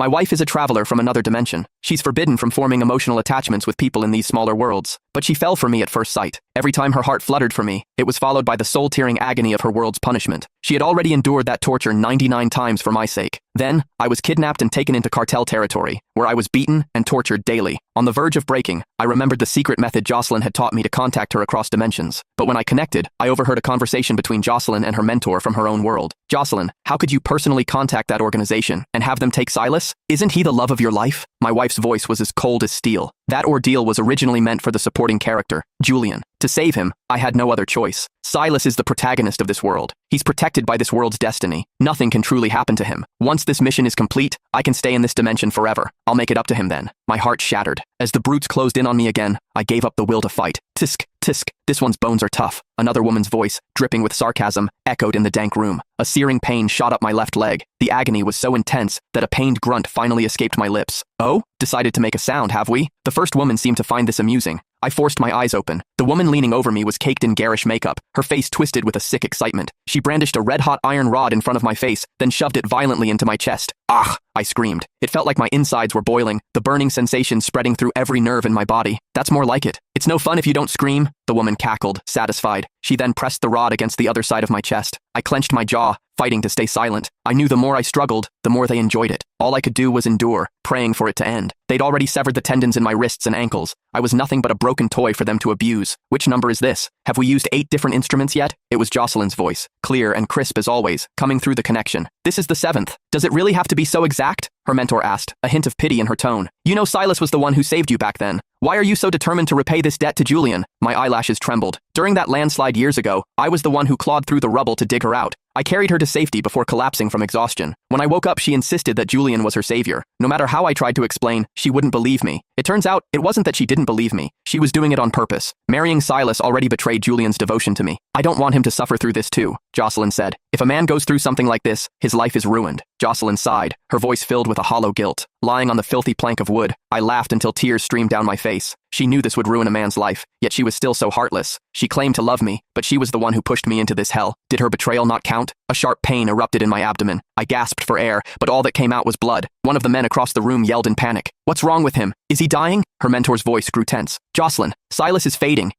My wife is a traveler from another dimension. She's forbidden from forming emotional attachments with people in these smaller worlds. But she fell for me at first sight. Every time her heart fluttered for me, it was followed by the soul-tearing agony of her world's punishment. She had already endured that torture 99 times for my sake. Then, I was kidnapped and taken into cartel territory, where I was beaten and tortured daily. On the verge of breaking, I remembered the secret method Jocelyn had taught me to contact her across dimensions. But when I connected, I overheard a conversation between Jocelyn and her mentor from her own world. Jocelyn, how could you personally contact that organization and have them take Silas? Isn't he the love of your life? My wife's voice was as cold as steel. That ordeal was originally meant for the supporting character, Julian. To save him, I had no other choice. Silas is the protagonist of this world. He's protected by this world's destiny. Nothing can truly happen to him. Once this mission is complete, I can stay in this dimension forever. I'll make it up to him then. My heart shattered. As the brutes closed in on me again, I gave up the will to fight. Tisk, tisk, this one's bones are tough. Another woman's voice, dripping with sarcasm, echoed in the dank room. A searing pain shot up my left leg. The agony was so intense that a pained grunt finally escaped my lips. Oh? Decided to make a sound, have we? The first woman seemed to find this amusing. I forced my eyes open. The woman leaning over me was caked in garish makeup, her face twisted with a sick excitement. She brandished a red-hot iron rod in front of my face, then shoved it violently into my chest. Ah! I screamed. It felt like my insides were boiling, the burning sensation spreading through every nerve in my body. That's more like it. It's no fun if you don't scream, the woman cackled, satisfied. She then pressed the rod against the other side of my chest. I clenched my jaw, fighting to stay silent. I knew the more I struggled, the more they enjoyed it. All I could do was endure, praying for it to end. They'd already severed the tendons in my wrists and ankles. I was nothing but a broken toy for them to abuse. Which number is this? Have we used 8 different instruments yet? It was Jocelyn's voice, clear and crisp as always, coming through the connection. This is the 7th. Does it really have to be so exact? Her mentor asked, a hint of pity in her tone. You know Silas was the one who saved you back then. Why are you so determined to repay this debt to Julian? My eyelashes trembled. During that landslide years ago, I was the one who clawed through the rubble to dig her out. I carried her to safety before collapsing from exhaustion. When I woke up, she insisted that Julian was her savior. No matter how I tried to explain, she wouldn't believe me. It turns out, it wasn't that she didn't believe me. She was doing it on purpose. Marrying Silas already betrayed Julian's devotion to me. I don't want him to suffer through this too, Jocelyn said. If a man goes through something like this, his life is ruined. Jocelyn sighed, her voice filled with a hollow guilt. Lying on the filthy plank of wood, I laughed until tears streamed down my face. She knew this would ruin a man's life, yet she was still so heartless. She claimed to love me, but she was the one who pushed me into this hell. Did her betrayal not count? A sharp pain erupted in my abdomen. I gasped for air, but all that came out was blood. One of the men across the room yelled in panic. What's wrong with him? Is he dying? Her mentor's voice grew tense. Jocelyn, Silas is fading.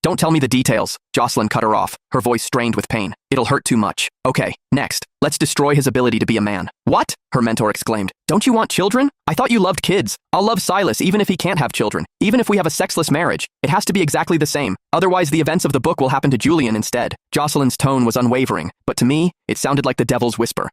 Don't tell me the details. Jocelyn cut her off, her voice strained with pain. It'll hurt too much. Okay, next. Let's destroy his ability to be a man. What? Her mentor exclaimed. Don't you want children? I thought you loved kids. I'll love Silas even if he can't have children. Even if we have a sexless marriage. It has to be exactly the same. Otherwise the events of the book will happen to Julian instead. Jocelyn's tone was unwavering, but to me, it sounded like the devil's whisper.